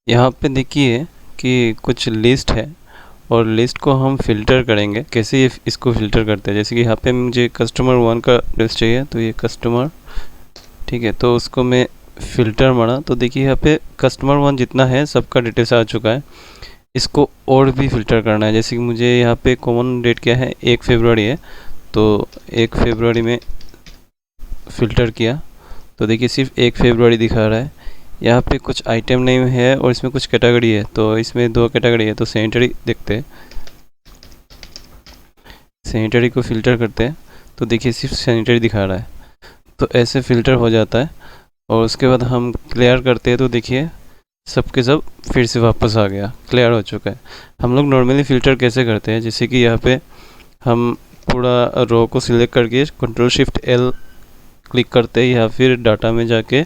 यहाँ पे देखिए कि कुछ लिस्ट है और लिस्ट को हम फ़िल्टर करेंगे। कैसे ये इसको फ़िल्टर करते हैं, जैसे कि यहाँ पे मुझे कस्टमर 1 का लिस्ट चाहिए, तो ये कस्टमर, ठीक है, तो उसको मैं फ़िल्टर मारा तो देखिए यहाँ पे कस्टमर 1 जितना है सबका डिटेल्स आ चुका है। इसको और भी फ़िल्टर करना है, जैसे कि मुझे यहाँ पे कॉमन डेट क्या है, 1 फरवरी है, तो 1 फरवरी में फ़िल्टर किया तो देखिए सिर्फ 1 फरवरी दिखा रहा है। यहाँ पे कुछ आइटम नेम है और इसमें कुछ कैटेगरी है, तो इसमें 2 कैटेगरी है, तो सैनिटरी देखते हैं। सैनिटरी को फ़िल्टर करते हैं तो देखिए सिर्फ सैनिटरी दिखा रहा है, तो ऐसे फ़िल्टर हो जाता है। और उसके बाद हम क्लियर करते हैं तो देखिए सब के सब फिर से वापस आ गया, क्लियर हो चुका है। हम लोग नॉर्मली फ़िल्टर कैसे करते हैं, जैसे कि यहाँ पे हम पूरा रो को सिलेक्ट करके Ctrl+Shift+L क्लिक करते हैं या फिर डाटा में जाके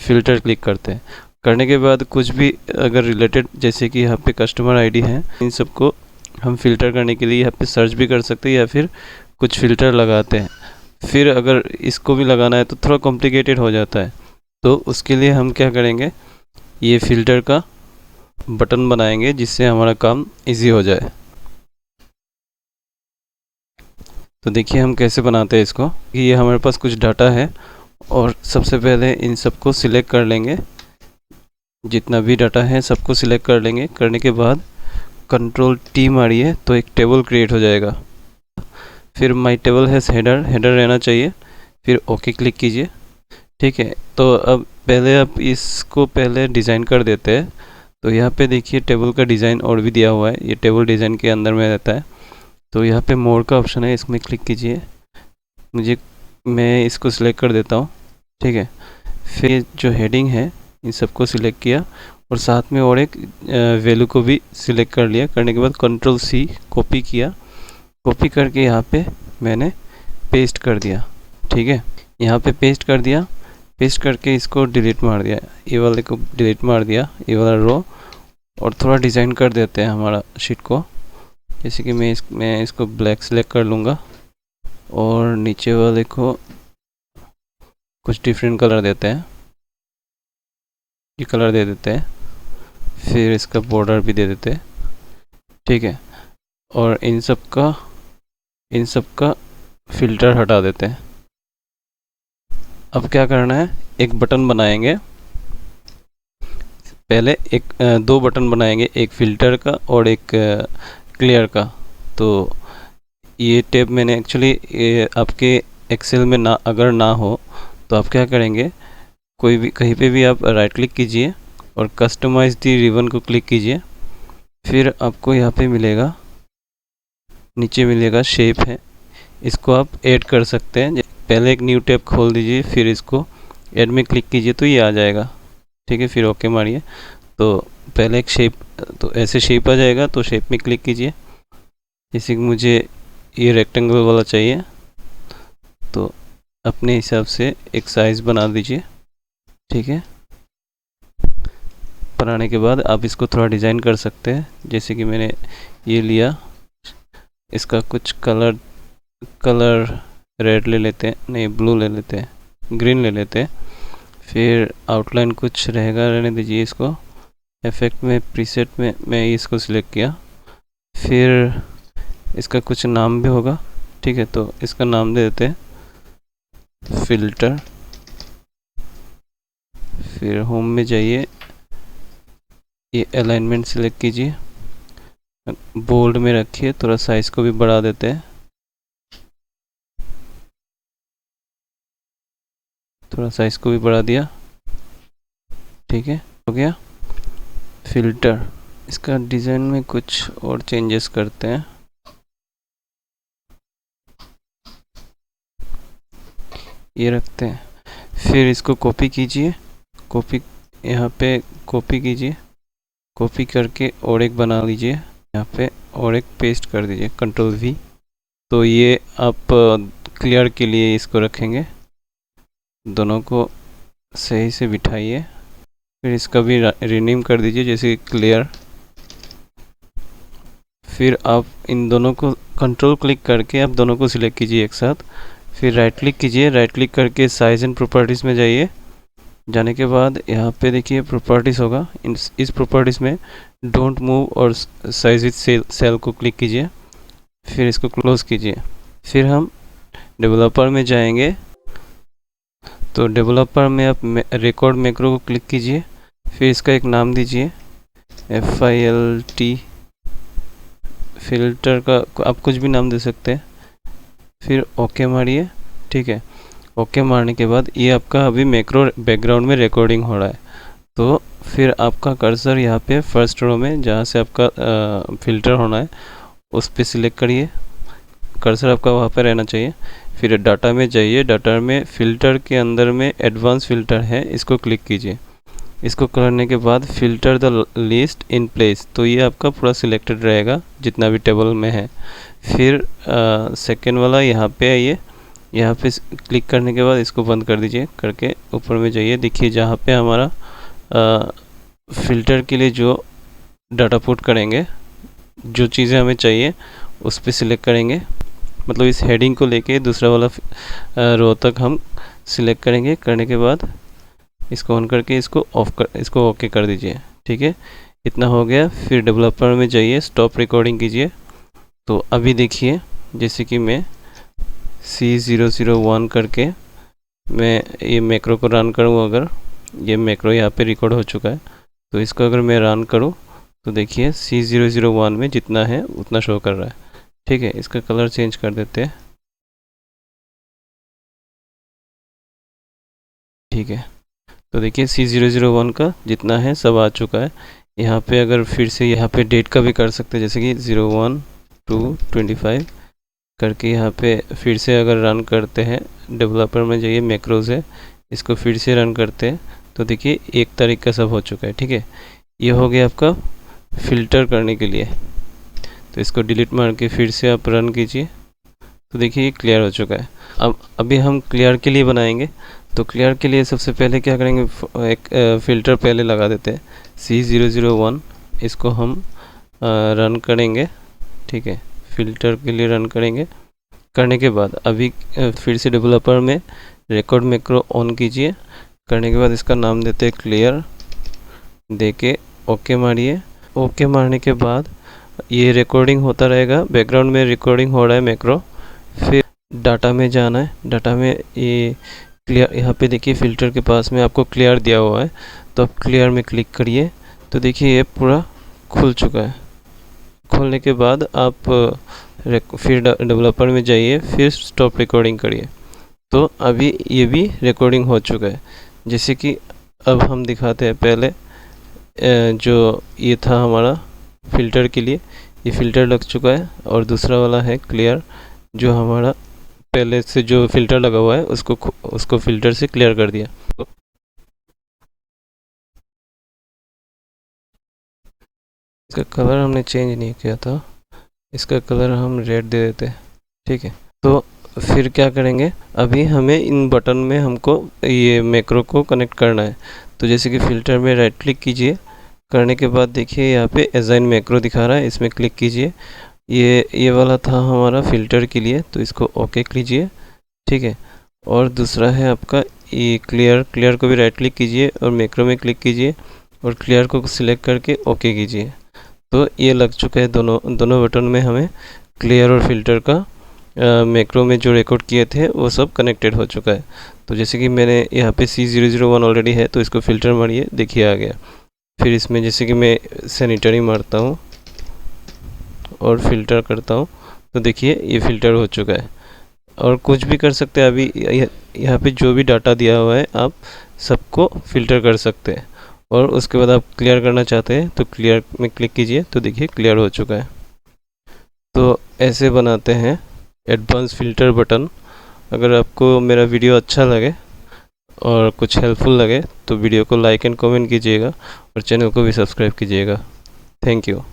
फ़िल्टर क्लिक करते हैं। करने के बाद कुछ भी अगर रिलेटेड, जैसे कि यहाँ पे कस्टमर आईडी है, इन सब को हम फ़िल्टर करने के लिए यहाँ पे सर्च भी कर सकते हैं या फिर कुछ फ़िल्टर लगाते हैं। फिर अगर इसको भी लगाना है तो थोड़ा कॉम्प्लिकेटेड हो जाता है, तो उसके लिए हम क्या करेंगे, ये फ़िल्टर का बटन बनाएंगे जिससे हमारा काम इजी हो जाए। तो देखिए हम कैसे बनाते हैं इसको। ये हमारे पास कुछ डाटा है और सबसे पहले इन सबको सिलेक्ट कर लेंगे, जितना भी डाटा है सबको सिलेक्ट कर लेंगे। करने के बाद Ctrl+T मारिए तो एक टेबल क्रिएट हो जाएगा। फिर माई टेबल है हेडर, हेडर रहना चाहिए, फिर ओके क्लिक कीजिए, ठीक है। तो अब पहले आप इसको पहले डिज़ाइन कर देते हैं। तो यहाँ पे देखिए टेबल का डिज़ाइन और भी दिया हुआ है, ये टेबल डिज़ाइन के अंदर में रहता है। तो यहाँ पे मोर का ऑप्शन है, इसमें क्लिक कीजिए, मैं इसको सिलेक्ट कर देता हूँ, ठीक है। फिर जो हेडिंग है इन सबको सिलेक्ट किया और साथ में और एक वैल्यू को भी सिलेक्ट कर लिया। करने के बाद Ctrl+C कॉपी किया, कॉपी करके यहाँ पे मैंने पेस्ट कर दिया, ठीक है। यहाँ पे पेस्ट कर दिया, पेस्ट करके इसको डिलीट मार दिया, ये वाले को डिलीट मार दिया, ये वाला रो। और थोड़ा डिज़ाइन कर देते हैं हमारा शीट को, जैसे कि मैं इसको ब्लैक सेलेक्ट कर लूँगा और नीचे वाले को कुछ डिफरेंट कलर देते हैं, ये कलर दे देते हैं। फिर इसका बॉर्डर भी दे देते हैं, ठीक है। और इन सब का फ़िल्टर हटा देते हैं। अब क्या करना है, एक बटन बनाएंगे, पहले दो बटन बनाएंगे, एक फ़िल्टर का और एक क्लियर का। तो ये टैब मैंने एक्चुअली आपके एक्सेल में अगर ना हो तो आप क्या करेंगे, कोई भी कहीं पे भी आप राइट क्लिक कीजिए और कस्टमाइज दी रिबन को क्लिक कीजिए। फिर आपको यहाँ पे मिलेगा, नीचे मिलेगा शेप है, इसको आप ऐड कर सकते हैं। पहले एक न्यू टैब खोल दीजिए, फिर इसको ऐड में क्लिक कीजिए तो ये आ जाएगा, ठीक है। फिर ओके मारिए तो पहले एक शेप, तो ऐसे शेप आ जाएगा, तो शेप में क्लिक कीजिए। जैसे कि मुझे ये रेक्टेंगल वाला चाहिए तो अपने हिसाब से एक साइज़ बना दीजिए, ठीक है। बनाने के बाद आप इसको थोड़ा डिज़ाइन कर सकते हैं, जैसे कि मैंने ये लिया, इसका कुछ कलर रेड ले लेते हैं, नहीं ब्लू ले लेते हैं, ग्रीन ले लेते हैं। फिर आउटलाइन कुछ रहेगा, रहने दीजिए इसको। इफेक्ट में प्रीसेट में मैं इसको सिलेक्ट किया। फिर इसका कुछ नाम भी होगा, ठीक है, तो इसका नाम दे देते हैं फ़िल्टर। फिर होम में जाइए, ये अलाइनमेंट सिलेक्ट कीजिए, बोल्ड में रखिए, थोड़ा साइज़ को भी बढ़ा देते हैं, थोड़ा साइज़ को भी बढ़ा दिया, ठीक है, हो गया फ़िल्टर। इसका डिज़ाइन में कुछ और चेंजेस करते हैं, ये रखते हैं। फिर इसको कॉपी कीजिए, कॉपी यहाँ पे कॉपी कीजिए, कॉपी करके और एक बना लीजिए यहाँ पे और एक पेस्ट कर दीजिए, Ctrl+V। तो ये आप क्लियर के लिए इसको रखेंगे, दोनों को सही से बिठाइए। फिर इसका भी रीनेम कर दीजिए, जैसे क्लियर। फिर आप इन दोनों को कंट्रोल क्लिक करके आप दोनों को सिलेक्ट कीजिए एक साथ। फिर राइट क्लिक कीजिए, राइट क्लिक करके साइज़ एंड प्रॉपर्टीज़ में जाइए जाने के बाद यहाँ पे देखिए प्रॉपर्टीज़ होगा, इस प्रॉपर्टीज़ में डोंट मूव और साइज विथ सेल को क्लिक कीजिए, फिर इसको क्लोज कीजिए। फिर हम डेवलपर में जाएंगे, तो डेवलपर में आप रिकॉर्ड मैक्रो को क्लिक कीजिए, फिर इसका एक नाम दीजिए FILT, फिल्टर का आप कुछ भी नाम दे सकते हैं। फिर ओके मारिए, ठीक है। ओके मारने के बाद ये आपका अभी मैक्रो बैकग्राउंड में रिकॉर्डिंग हो रहा है। तो फिर आपका कर्सर यहाँ पे फर्स्ट रो में जहाँ से आपका फ़िल्टर होना है उस पर सिलेक्ट करिए, कर्सर आपका वहाँ पे रहना चाहिए। फिर डाटा में जाइए, डाटा में फ़िल्टर के अंदर में एडवांस फ़िल्टर है, इसको क्लिक कीजिए। इसको करने के बाद filter the list in place, तो ये आपका पूरा सिलेक्टेड रहेगा जितना भी टेबल में है। फिर सेकेंड वाला यहाँ पे आइए, यहाँ पे क्लिक करने के बाद इसको बंद कर दीजिए करके ऊपर में जाइए। देखिए जहाँ पे हमारा फ़िल्टर के लिए जो डाटा पुट करेंगे, जो चीज़ें हमें चाहिए उस पर सिलेक्ट करेंगे, मतलब इस हेडिंग को लेके दूसरा वाला रो तक हम सिलेक्ट करेंगे। करने के बाद इसको ऑन करके इसको ओके कर दीजिए, ठीक है। इतना हो गया। फिर डेवलपर में जाइए, स्टॉप रिकॉर्डिंग कीजिए। तो अभी देखिए जैसे कि मैं C001 करके मैं ये मैक्रो को रन करूँ, अगर ये मैक्रो यहाँ पे रिकॉर्ड हो चुका है, तो इसको अगर मैं रन करूँ तो देखिए C001 में जितना है उतना शो कर रहा है, ठीक है। इसका कलर चेंज कर देते हैं, ठीक है। तो देखिए C001 का जितना है सब आ चुका है। यहाँ पे अगर फिर से यहाँ पे डेट का भी कर सकते हैं, जैसे कि 01/2/25 करके यहाँ पे फिर से अगर रन करते हैं, डेवलपर में जाइए, मैक्रोज है, इसको फिर से रन करते हैं, तो देखिए 1 तारीख का सब हो चुका है, ठीक है। ये हो गया आपका फ़िल्टर करने के लिए। तो इसको डिलीट मार के फिर से आप रन कीजिए, तो देखिए ये क्लियर हो चुका है। अब अभी हम क्लियर के लिए बनाएंगे, तो क्लियर के लिए सबसे पहले क्या करेंगे, एक फ़िल्टर पहले लगा देते हैं C001, इसको हम रन करेंगे, ठीक है। फ़िल्टर के लिए रन करेंगे। करने के बाद अभी फिर से डेवलपर में रिकॉर्ड मैक्रो ऑन कीजिए। करने के बाद इसका नाम देते हैं क्लियर, दे के ओके मारिए। ओके मारने के बाद ये रिकॉर्डिंग होता रहेगा, बैकग्राउंड में रिकॉर्डिंग हो रहा है मैक्रो। फिर डाटा में जाना है, डाटा में ये क्लियर, यहाँ पे देखिए फ़िल्टर के पास में आपको क्लियर दिया हुआ है, तो आप क्लियर में क्लिक करिए, तो देखिए ये पूरा खुल चुका है। खोलने के बाद आप फिर डेवलपर में जाइए, फिर स्टॉप रिकॉर्डिंग करिए, तो अभी ये भी रिकॉर्डिंग हो चुका है। जैसे कि अब हम दिखाते हैं, पहले जो ये था हमारा फ़िल्टर के लिए, ये फ़िल्टर लग चुका है, और दूसरा वाला है क्लियर, जो हमारा पहले से जो फ़िल्टर लगा हुआ है उसको फ़िल्टर से क्लियर कर दिया। इसका कलर हमने चेंज नहीं किया था, इसका कलर हम रेड दे देते हैं, ठीक है। तो फिर क्या करेंगे, अभी हमें इन बटन में हमको ये मैक्रो को कनेक्ट करना है। तो जैसे कि फ़िल्टर में राइट क्लिक कीजिए, करने के बाद देखिए यहाँ पे असाइन मैक्रो दिखा रहा है, इसमें क्लिक कीजिए। ये वाला था हमारा फ़िल्टर के लिए, तो इसको ओके कीजिए, ठीक है। और दूसरा है आपका ये क्लियर को भी राइट क्लिक कीजिए और मैक्रो में क्लिक कीजिए और क्लियर को सिलेक्ट करके ओके कीजिए। तो ये लग चुका है, दोनों बटन में हमें क्लियर और फ़िल्टर का मैक्रो में जो रिकॉर्ड किए थे वो सब कनेक्टेड हो चुका है। तो जैसे कि मैंने यहाँ पे C001 ऑलरेडी है, तो इसको फ़िल्टर मारिए, देखिए आ गया। फिर इसमें जैसे कि मैं सैनिटरी मारता हूँ और फ़िल्टर करता हूँ, तो देखिए ये फ़िल्टर हो चुका है। और कुछ भी कर सकते हैं, अभी यहाँ पे जो भी डाटा दिया हुआ है आप सबको फ़िल्टर कर सकते हैं। और उसके बाद आप क्लियर करना चाहते हैं तो क्लियर में क्लिक कीजिए, तो देखिए क्लियर हो चुका है। तो ऐसे बनाते हैं एडवांस फ़िल्टर बटन। अगर आपको मेरा वीडियो अच्छा लगे और कुछ हेल्पफुल लगे तो वीडियो को लाइक एंड कमेंट कीजिएगा और चैनल को भी सब्सक्राइब कीजिएगा। Thank you.